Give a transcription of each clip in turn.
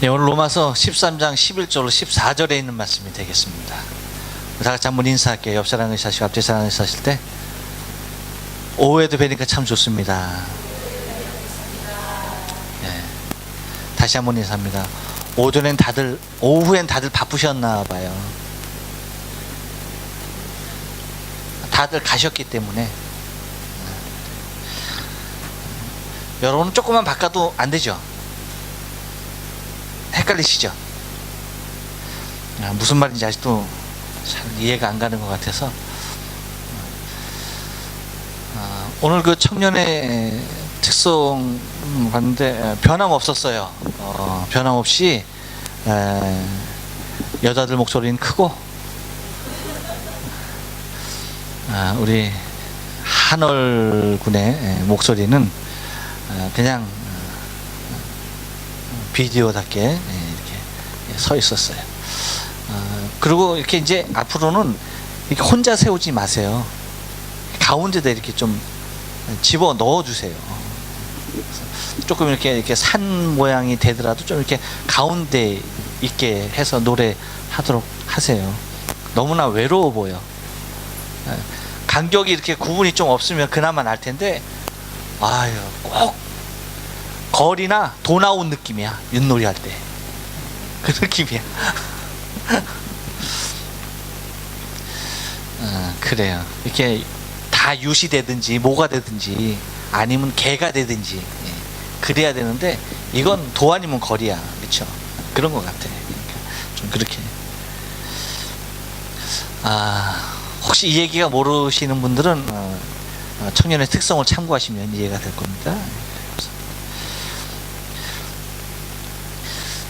네, 오늘 로마서 13장 11절로 14절에 있는 말씀이 되겠습니다. 다 같이 한번 인사할게요. 옆 사람을 사시고 앞뒤 사람을 사실 때 오후에도 뵈니까 참 좋습니다. 네, 다시 한번 인사합니다. 오후엔 다들 바쁘셨나 봐요. 다들 가셨기 때문에 여러분은 조금만 바꿔도 안 되죠? 헷갈리시죠? 무슨 말인지 아직도 잘 이해가 안 가는 것 같아서 오늘 그 청년의 특성 봤는데 변함없었어요. 변함없이 여자들 목소리는 크고 우리 한월 군의 목소리는 그냥 비디오답게 이렇게 서 있었어요. 그리고 이렇게 이제 앞으로는 이렇게 혼자 세우지 마세요. 가운데다 이렇게 좀 집어 넣어 주세요. 조금 이렇게 산 모양이 되더라도 좀 이렇게 가운데 있게 해서 노래하도록 하세요. 너무나 외로워 보여. 간격이 이렇게 구분이 좀 없으면 그나마 날 텐데, 아유, 꼭 거리나 도 나온 느낌이야. 윷놀이 할 때 그 느낌이야. 그래요. 이렇게 다 윷이 되든지 뭐가 되든지 아니면 개가 되든지 그래야 되는데 이건 도 아니면 거리야. 그렇죠? 그런 것 같아. 그러니까 좀 그렇게 혹시 이 얘기가 모르시는 분들은 청년의 특성을 참고하시면 이해가 될 겁니다.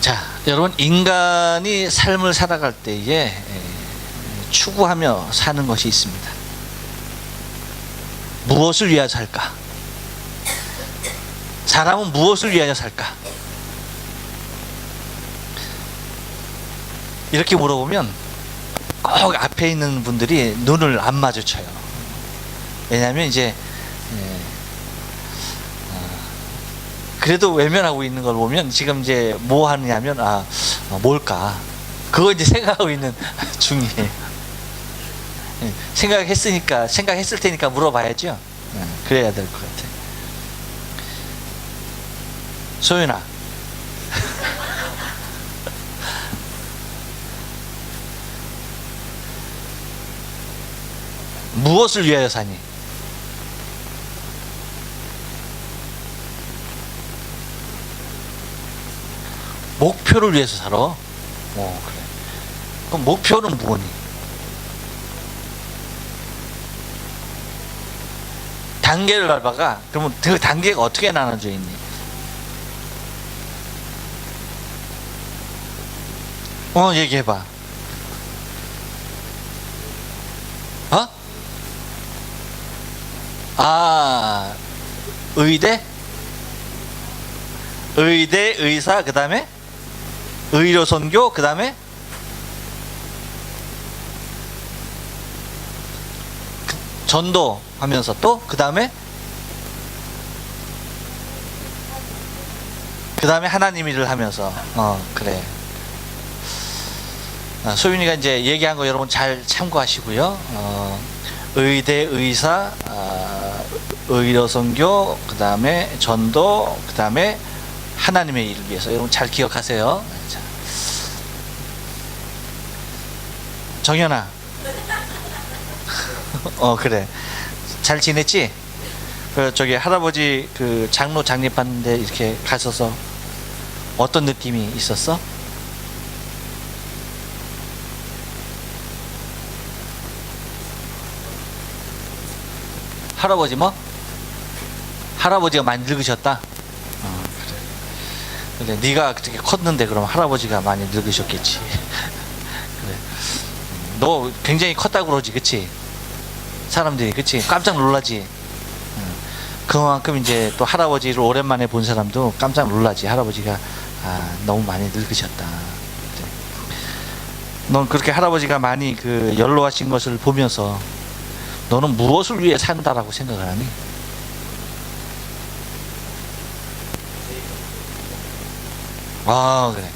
자, 여러분, 인간이 삶을 살아갈 때에 추구하며 사는 것이 있습니다. 무엇을 위하여 살까? 사람은 무엇을 위하여 살까? 이렇게 물어보면 꼭 앞에 있는 분들이 눈을 안 마주쳐요. 왜냐하면 이제 그래도 외면하고 있는 걸 보면 지금 이제 뭐 하느냐면 뭘까? 그거 이제 생각하고 있는 중이에요. 생각했을 테니까 물어봐야죠. 그래야 될 것 같아. 소윤아, 무엇을 위하여 사니? 목표를 위해서 살아. 그래. 그럼 목표는 뭐니? 단계를 밟아가. 그러면 그 단계가 어떻게 나눠져 있니? 얘기해봐. 의대, 의사, 그 다음에 의료 선교, 그 다음에 전도 하면서 또 그 다음에 하나님 일을 하면서 그래. 소윤이가 이제 얘기한 거 여러분 잘 참고하시고요. 의대, 의사, 의료 선교, 그 다음에 전도, 그 다음에 하나님의 일을 위해서 여러분 잘 기억하세요. 자. 정연아, 그래. 잘 지냈지? 저기 할아버지 그 장로 장립하는데 이렇게 가셔서 어떤 느낌이 있었어? 할아버지 뭐? 할아버지가 많이 늙으셨다? 그래. 근데 네가 그렇게 컸는데 그럼 할아버지가 많이 늙으셨겠지. 그래. 너 굉장히 컸다고 그러지, 그치? 사람들이, 그치? 깜짝 놀라지? 그만큼 이제 또 할아버지를 오랜만에 본 사람도 깜짝 놀라지. 할아버지가 너무 많이 늙으셨다. 그래. 넌 그렇게 할아버지가 많이 그 연로하신 것을 보면서 너는 무엇을 위해 산다라고 생각을 하니? 아, 그래.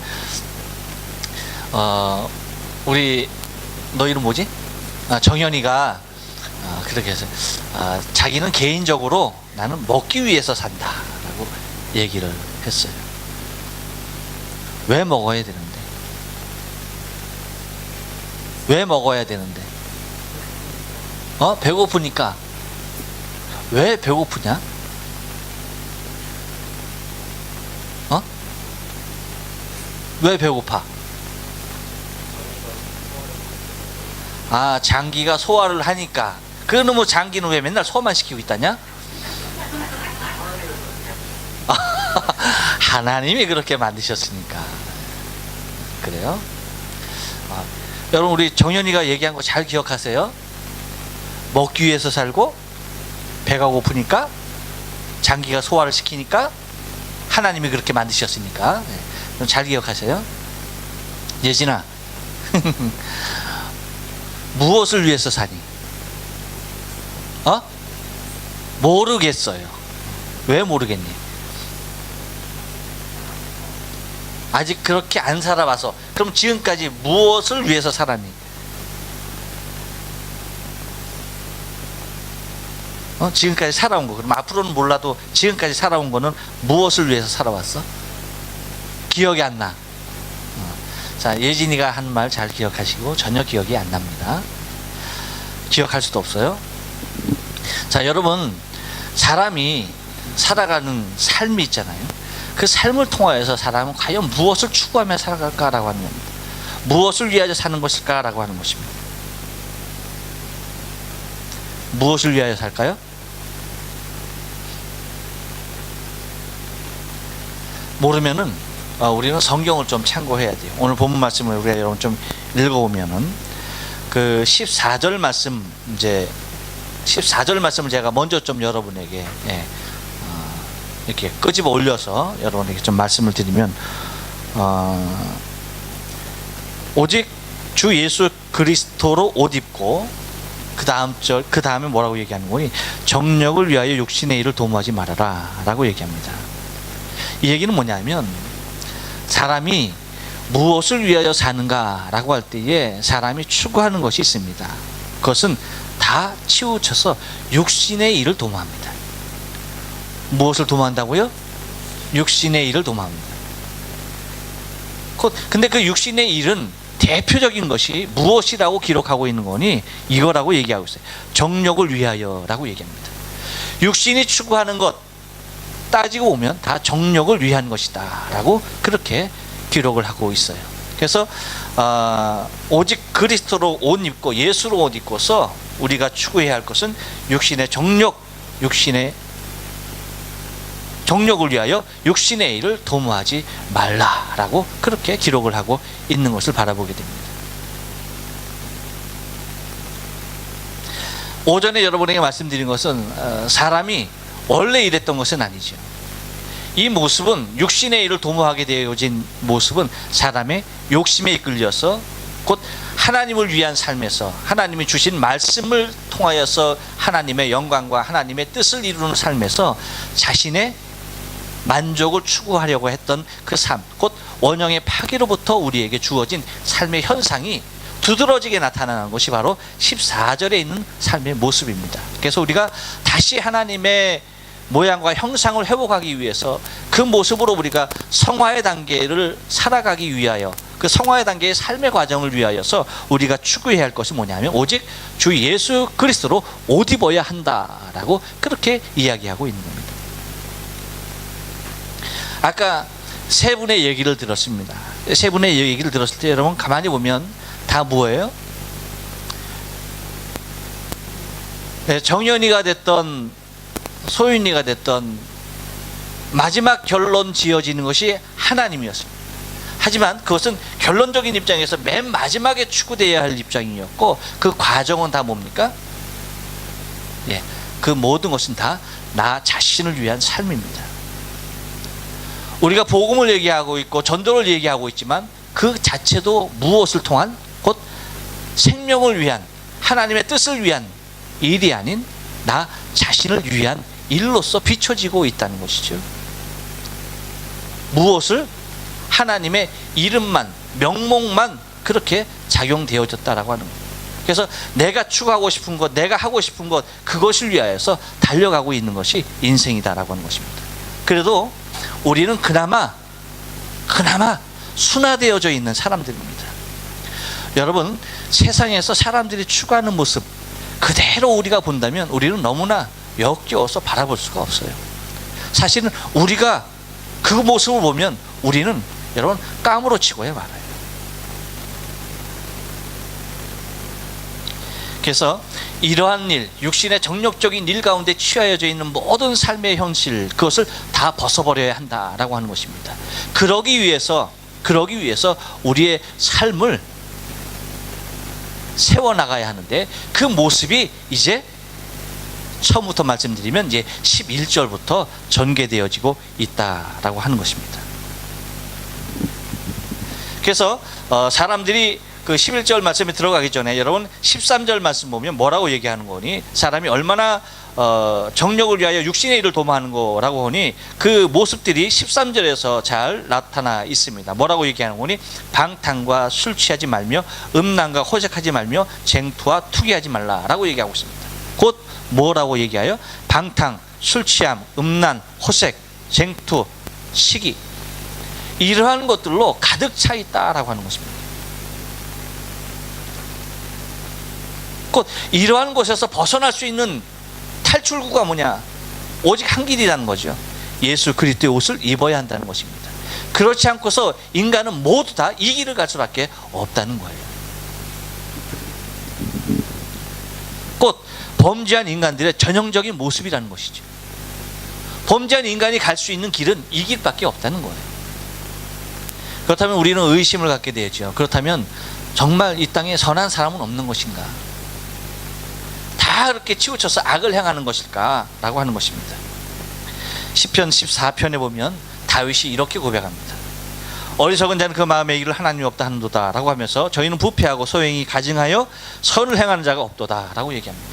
우리 너 이름 뭐지? 정현이가 그렇게 해서 자기는 개인적으로 나는 먹기 위해서 산다라고 얘기를 했어요. 왜 먹어야 되는데? 왜 먹어야 되는데? 배고프니까. 왜 배고프냐? 왜 배고파? 장기가 소화를 하니까. 그놈의 장기는 왜 맨날 소화만 시키고 있다냐? 하나님이 그렇게 만드셨으니까. 그래요? 여러분, 우리 정연이가 얘기한 거 잘 기억하세요. 먹기 위해서 살고, 배가 고프니까, 장기가 소화를 시키니까, 하나님이 그렇게 만드셨으니까. 네. 잘 기억하세요. 예진아, 무엇을 위해서 사니? 모르겠어요. 왜 모르겠니? 아직 그렇게 안 살아봐서. 그럼 지금까지 무엇을 위해서 살았니? 지금까지 살아온 거. 그럼 앞으로는 몰라도 지금까지 살아온 거는 무엇을 위해서 살아왔어? 기억이 안 나. 자, 예진이가 한 말 잘 기억하시고, 전혀 기억이 안 납니다. 기억할 수도 없어요. 자, 여러분, 사람이 살아가는 삶이 있잖아요. 그 삶을 통하여서 사람은 과연 무엇을 추구하며 살아갈까라고 하는 겁니다. 무엇을 위하여 사는 것일까라고 하는 것입니다. 무엇을 위하여 살까요? 모르면은 우리는 성경을 좀 참고해야 돼요. 오늘 본문 말씀을 우리가 여러분 좀 읽어보면은 그 14절 말씀, 이제 14절 말씀을 제가 먼저 좀 여러분에게 이렇게 끄집어 올려서 여러분에게 좀 말씀을 드리면, 오직 주 예수 그리스도로 옷 입고, 그 다음에 뭐라고 얘기하는 거니? 정력을 위하여 육신의 일을 도모하지 말아라 라고 얘기합니다. 이 얘기는 뭐냐면, 사람이 무엇을 위하여 사는가 라고 할 때에 사람이 추구하는 것이 있습니다. 그것은 다 치우쳐서 육신의 일을 도모합니다. 무엇을 도모한다고요? 육신의 일을 도모합니다. 근데 그 육신의 일은 대표적인 것이 무엇이라고 기록하고 있는 거니? 이거라고 얘기하고 있어요. 정력을 위하여 라고 얘기합니다. 육신이 추구하는 것 따지고 보면 다 정력을 위한 것이다 라고 그렇게 기록을 하고 있어요. 그래서 오직 그리스도로 옷 입고, 예수로 옷 입고서 우리가 추구해야 할 것은 육신의 정력을 위하여 육신의 일을 도모하지 말라라고 그렇게 기록을 하고 있는 것을 바라보게 됩니다. 오전에 여러분에게 말씀드린 것은 사람이 원래 이랬던 것은 아니죠. 이 모습은, 육신의 일을 도모하게 되어진 모습은 사람의 욕심에 이끌려서 곧 하나님을 위한 삶에서 하나님이 주신 말씀을 통하여서 하나님의 영광과 하나님의 뜻을 이루는 삶에서 자신의 만족을 추구하려고 했던 그 삶, 곧 원형의 파괴로부터 우리에게 주어진 삶의 현상이 두드러지게 나타나는 것이 바로 14절에 있는 삶의 모습입니다. 그래서 우리가 다시 하나님의 모양과 형상을 회복하기 위해서 그 모습으로 우리가 성화의 단계를 살아가기 위하여, 그 성화의 단계의 삶의 과정을 위하여서 우리가 추구해야 할 것이 뭐냐면 오직 주 예수 그리스도로 옷 입어야 한다라고 그렇게 이야기하고 있는 겁니다. 아까 세 분의 얘기를 들었습니다. 세 분의 얘기를 들었을 때 여러분 가만히 보면 다 뭐예요? 정연이가 됐던 소윤이가 됐던 마지막 결론 지어지는 것이 하나님이었습니다. 하지만 그것은 결론적인 입장에서 맨 마지막에 추구되어야 할 입장이었고, 그 과정은 다 뭡니까? 그 모든 것은 다 나 자신을 위한 삶입니다. 우리가 복음을 얘기하고 있고 전도를 얘기하고 있지만 그 자체도 무엇을 통한, 곧 생명을 위한, 하나님의 뜻을 위한 일이 아닌 나 자신을 위한 일로서 비춰지고 있다는 것이죠. 무엇을? 하나님의 이름만, 명목만 그렇게 작용되어졌다라고 하는 거예요. 그래서 내가 추구하고 싶은 것, 내가 하고 싶은 것, 그것을 위하여서 달려가고 있는 것이 인생이다라고 하는 것입니다. 그래도 우리는 그나마 순화되어져 있는 사람들입니다. 여러분, 세상에서 사람들이 추구하는 모습 그대로 우리가 본다면 우리는 너무나 역겨워서 바라볼 수가 없어요. 사실은 우리가 그 모습을 보면 우리는 여러분 까무러치고야 말아요. 그래서 이러한 일, 육신의 정욕적인 일 가운데 취하여져 있는 모든 삶의 현실, 그것을 다 벗어버려야 한다라고 하는 것입니다. 그러기 위해서 우리의 삶을 세워나가야 하는데, 그 모습이 이제 처음부터 말씀드리면 이제 11절부터 전개되어지고 있다라고 하는 것입니다. 그래서 사람들이 그 11절 말씀에 들어가기 전에 여러분 13절 말씀 보면 뭐라고 얘기하는 거니, 사람이 얼마나 정력을 위하여 육신의 일을 도모하는 거라고 하니 그 모습들이 13절에서 잘 나타나 있습니다. 뭐라고 얘기하는 거니, 방탕과 술 취하지 말며 음란과 호색하지 말며 쟁투와 투기하지 말라라고 얘기하고 있습니다. 곧 뭐라고 얘기하여? 방탕, 술 취함, 음란, 호색, 쟁투, 시기, 이러한 것들로 가득 차 있다라고 하는 것입니다. 곧 이러한 곳에서 벗어날 수 있는 탈출구가 뭐냐? 오직 한 길이라는 거죠. 예수 그리스도의 옷을 입어야 한다는 것입니다. 그렇지 않고서 인간은 모두 다 이 길을 갈 수밖에 없다는 거예요. 곧 범죄한 인간들의 전형적인 모습이라는 것이죠. 범죄한 인간이 갈 수 있는 길은 이 길밖에 없다는 거예요. 그렇다면 우리는 의심을 갖게 되죠. 그렇다면 정말 이 땅에 선한 사람은 없는 것인가? 다 그렇게 치우쳐서 악을 행하는 것일까? 라고 하는 것입니다. 시편 14편에 보면 다윗이 이렇게 고백합니다. 어리석은 자는 그 마음에 이를 하나님이 없다 하는도다 라고 하면서 저희는 부패하고 소행이 가증하여 선을 행하는 자가 없도다 라고 얘기합니다.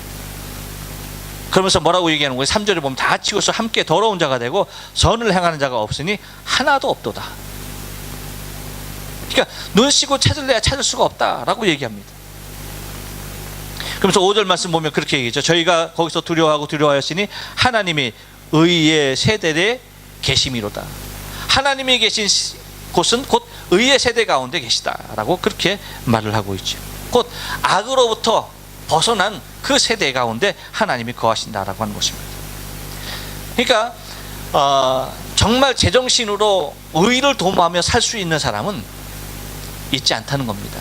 그러면서 뭐라고 얘기하는 거예요? 3절에 보면 다 치워서 함께 더러운 자가 되고 선을 행하는 자가 없으니 하나도 없도다. 그러니까 눈 씻고 찾을래야 찾을 수가 없다라고 얘기합니다. 그러면서 5절 말씀 보면 그렇게 얘기했죠. 저희가 거기서 두려워하고 두려워하였으니 하나님이 의의 세대에 계심이로다. 하나님이 계신 곳은 곧 의의 세대 가운데 계시다라고 그렇게 말을 하고 있죠. 곧 악으로부터 벗어난 그 세대 가운데 하나님이 거하신다라고 하는 것입니다. 그러니까 정말 제정신으로 의를 도모하며 살 수 있는 사람은 있지 않다는 겁니다.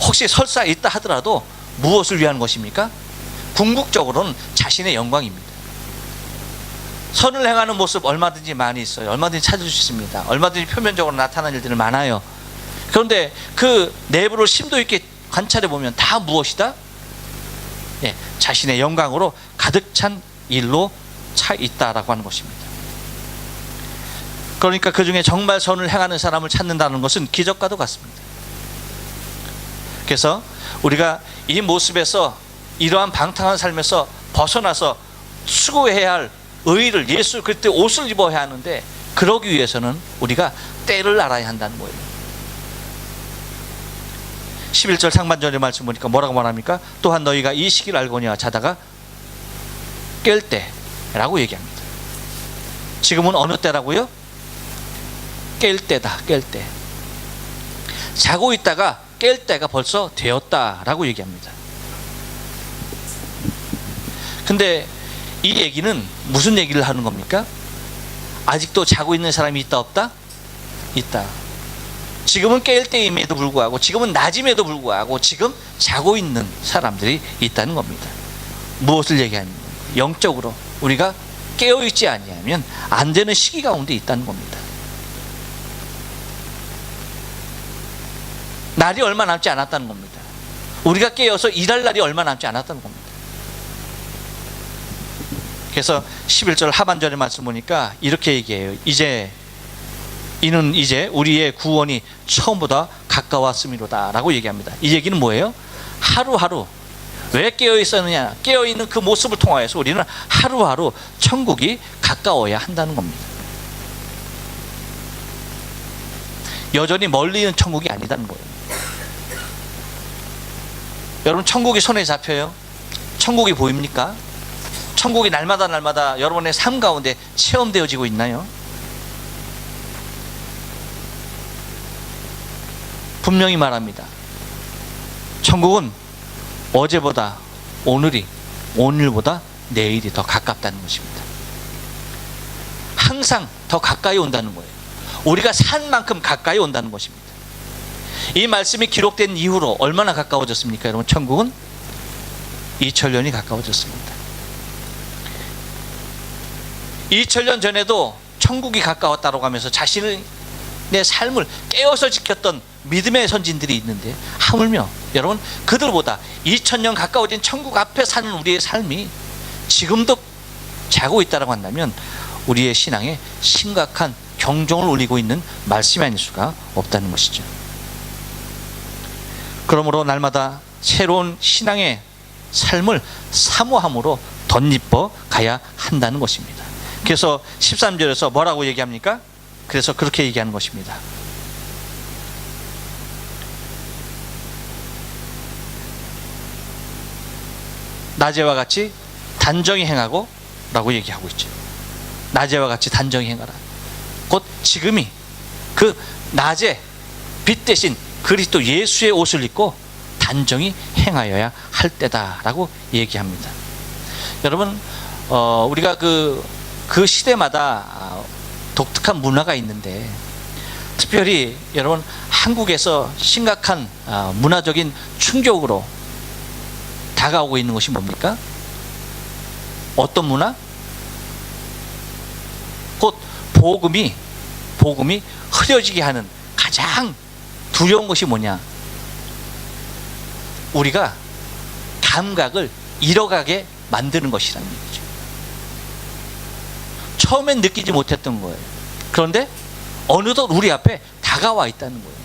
혹시 설사 있다 하더라도 무엇을 위한 것입니까? 궁극적으로는 자신의 영광입니다. 선을 행하는 모습 얼마든지 많이 있어요. 얼마든지 찾을 수 있습니다. 얼마든지 표면적으로 나타나는 일들이 많아요. 그런데 그 내부를 심도 있게 관찰해 보면 다 무엇이다? 예, 자신의 영광으로 가득 찬 일로 차 있다라고 하는 것입니다. 그러니까 그 중에 정말 선을 행하는 사람을 찾는다는 것은 기적과도 같습니다. 그래서 우리가 이 모습에서, 이러한 방탕한 삶에서 벗어나서 수고해야 할 의를, 예수 그리스도의 옷을 입어야 하는데, 그러기 위해서는 우리가 때를 알아야 한다는 거예요. 11절 상반절의 말씀 보니까 뭐라고 말합니까? 또한 너희가 이 시기를 알거니와 자다가 깰 때라고 얘기합니다. 지금은 어느 때라고요? 깰 때다. 깰 때. 자고 있다가 깰 때가 벌써 되었다라고 얘기합니다. 근데 이 얘기는 무슨 얘기를 하는 겁니까? 아직도 자고 있는 사람이 있다 없다? 있다. 지금은 깰 때임에도 불구하고, 지금은 낮임에도 불구하고 지금 자고 있는 사람들이 있다는 겁니다. 무엇을 얘기하는 거예요? 영적으로 우리가 깨어있지 아니하면 안 되는 시기 가운데 있다는 겁니다. 날이 얼마 남지 않았다는 겁니다. 우리가 깨어서 일할 날이 얼마 남지 않았다는 겁니다. 그래서 11절 하반절의 말씀 보니까 이렇게 얘기해요. 이는 이제 우리의 구원이 처음보다 가까웠음이로다 라고 얘기합니다. 이 얘기는 뭐예요? 하루하루 왜 깨어있었느냐, 깨어있는 그 모습을 통하여서 우리는 하루하루 천국이 가까워야 한다는 겁니다. 여전히 멀리 있는 천국이 아니다는 거예요. 여러분, 천국이 손에 잡혀요? 천국이 보입니까? 천국이 날마다 여러분의 삶 가운데 체험되어지고 있나요? 분명히 말합니다. 천국은 어제보다 오늘보다 내일이 더 가깝다는 것입니다. 항상 더 가까이 온다는 거예요. 우리가 산 만큼 가까이 온다는 것입니다. 이 말씀이 기록된 이후로 얼마나 가까워졌습니까? 여러분, 천국은 2000년이 가까워졌습니다. 2000년 전에도 천국이 가까웠다고 하면서 자신의 삶을 깨어서 지켰던 믿음의 선진들이 있는데, 하물며 여러분, 그들보다 2000년 가까워진 천국 앞에 사는 우리의 삶이 지금도 자고 있다고 한다면 우리의 신앙에 심각한 경종을 울리고 있는 말씀이 아닐 수가 없다는 것이죠. 그러므로 날마다 새로운 신앙의 삶을 사모함으로 덧입어 가야 한다는 것입니다. 그래서 13절에서 뭐라고 얘기합니까? 그래서 그렇게 얘기하는 것입니다. 낮에와 같이 단정히 행하고 라고 얘기하고 있죠. 낮에와 같이 단정히 행하라. 곧 지금이 그 낮에 빛 대신 그리스도 예수의 옷을 입고 단정히 행하여야 할 때다라고 얘기합니다. 여러분, 우리가 그 시대마다 독특한 문화가 있는데, 특별히 여러분, 한국에서 심각한 문화적인 충격으로 다가오고 있는 것이 뭡니까? 어떤 문화? 곧 복음이 흐려지게 하는 가장 두려운 것이 뭐냐? 우리가 감각을 잃어가게 만드는 것이라는 얘기죠. 처음엔 느끼지 못했던 거예요. 그런데 어느덧 우리 앞에 다가와 있다는 거예요.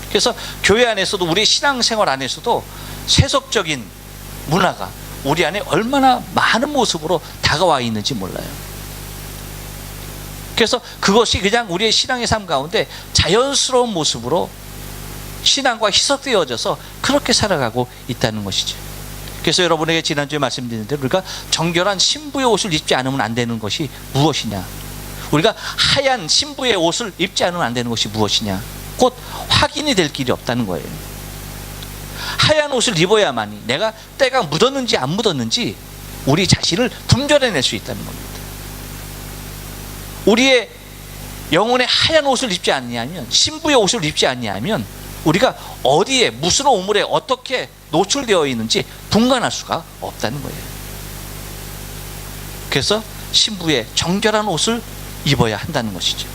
그래서 교회 안에서도, 우리 신앙생활 안에서도 세속적인 문화가 우리 안에 얼마나 많은 모습으로 다가와 있는지 몰라요. 그래서 그것이 그냥 우리의 신앙의 삶 가운데 자연스러운 모습으로 신앙과 희석되어져서 그렇게 살아가고 있다는 것이죠. 그래서 여러분에게 지난주에 말씀드린 대로 우리가 정결한 신부의 옷을 입지 않으면 안 되는 것이 무엇이냐? 우리가 하얀 신부의 옷을 입지 않으면 안 되는 것이 무엇이냐? 곧 확인이 될 길이 없다는 거예요. 하얀 옷을 입어야만이 내가 때가 묻었는지 안 묻었는지 우리 자신을 분별해낼 수 있다는 겁니다. 우리의 영혼의 하얀 옷을 입지 않냐면, 신부의 옷을 입지 않냐면 우리가 어디에 무슨 오물에 어떻게 노출되어 있는지 분간할 수가 없다는 거예요. 그래서 신부의 정결한 옷을 입어야 한다는 것이죠.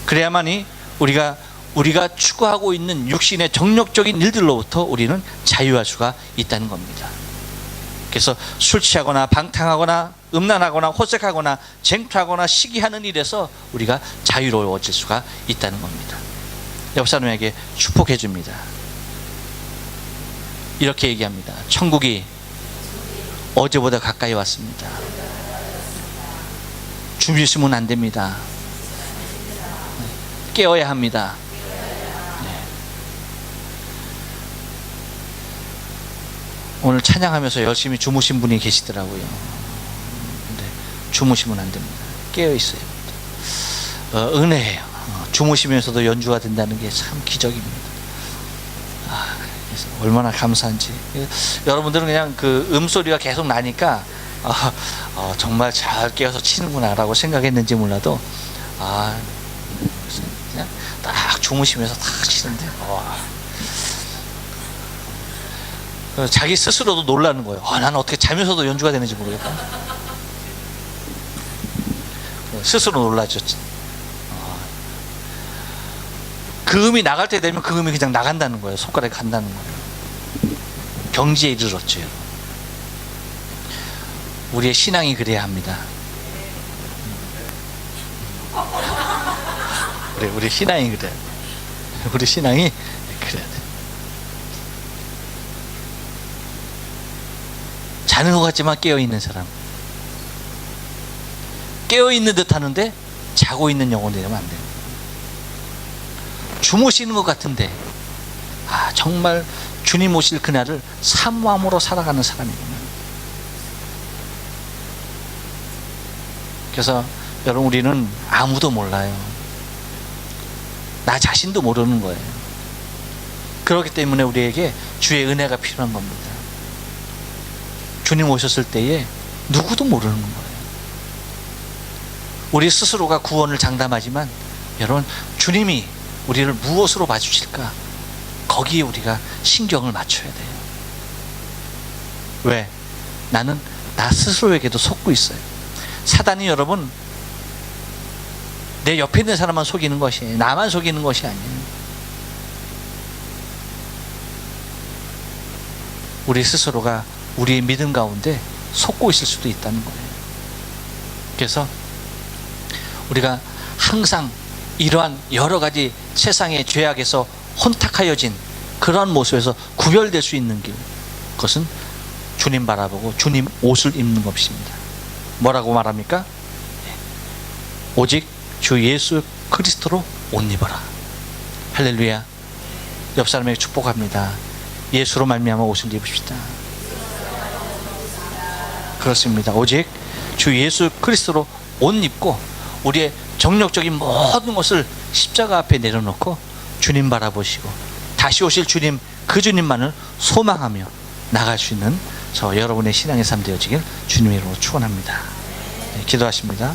그래야만이 우리가 추구하고 있는 육신의 정욕적인 일들로부터 우리는 자유할 수가 있다는 겁니다. 그래서 술 취하거나 방탕하거나 음란하거나 호색하거나 쟁투하거나 시기하는 일에서 우리가 자유로워질 수가 있다는 겁니다. 옆 사람에게 축복해 줍니다. 이렇게 얘기합니다. 천국이 어제보다 가까이 왔습니다. 주무시면 안 됩니다. 깨어야 합니다. 오늘 찬양하면서 열심히 주무신 분이 계시더라고요. 근데 주무시면 안 됩니다. 깨어 있어야 됩니다. 은혜예요. 주무시면서도 연주가 된다는 게 참 기적입니다. 그래서 얼마나 감사한지. 여러분들은 그냥 그 음소리가 계속 나니까 정말 잘 깨어서 치는구나라고 생각했는지 몰라도 그냥 딱 주무시면서 딱 치는데 자기 스스로도 놀라는 거예요. 나는 어떻게 자면서도 연주가 되는지 모르겠다. 스스로 놀라죠. 그 음이 나갈 때 되면 그 음이 그냥 나간다는 거예요. 손가락이 간다는 거예요. 경지에 이르렀죠. 우리의 신앙이 그래야 합니다. 우리 신앙이 그래. 우리 신앙이 그래야 돼. 자는 것 같지만 깨어있는 사람, 깨어있는 듯 하는데 자고 있는 영혼이 되면 안 돼요. 주무시는 것 같은데 정말 주님 오실 그날을 사모함으로 살아가는 사람이구나. 그래서 여러분, 우리는 아무도 몰라요. 나 자신도 모르는 거예요. 그렇기 때문에 우리에게 주의 은혜가 필요한 겁니다. 주님 오셨을 때에 누구도 모르는 거예요. 우리 스스로가 구원을 장담하지만 여러분, 주님이 우리를 무엇으로 봐주실까? 거기에 우리가 신경을 맞춰야 돼요. 왜? 나는 나 스스로에게도 속고 있어요. 사단이 여러분, 내 옆에 있는 사람만 속이는 것이 아니에요. 나만 속이는 것이 아니에요. 우리 스스로가 우리의 믿음 가운데 속고 있을 수도 있다는 거예요. 그래서 우리가 항상 이러한 여러 가지 세상의 죄악에서 혼탁하여진 그러한 모습에서 구별될 수 있는 길, 그것은 주님 바라보고 주님 옷을 입는 것입니다. 뭐라고 말합니까? 오직 주 예수 그리스도로 옷 입어라. 할렐루야. 옆 사람에게 축복합니다. 예수로 말미암아 옷을 입읍시다. 그렇습니다. 오직 주 예수 그리스도로 옷 입고 우리의 정력적인 모든 것을 십자가 앞에 내려놓고 주님 바라보시고 다시 오실 주님, 그 주님만을 소망하며 나갈 수 있는 저 여러분의 신앙의 삶 되어지길 주님의 이름으로 축원합니다. 네, 기도하십니다.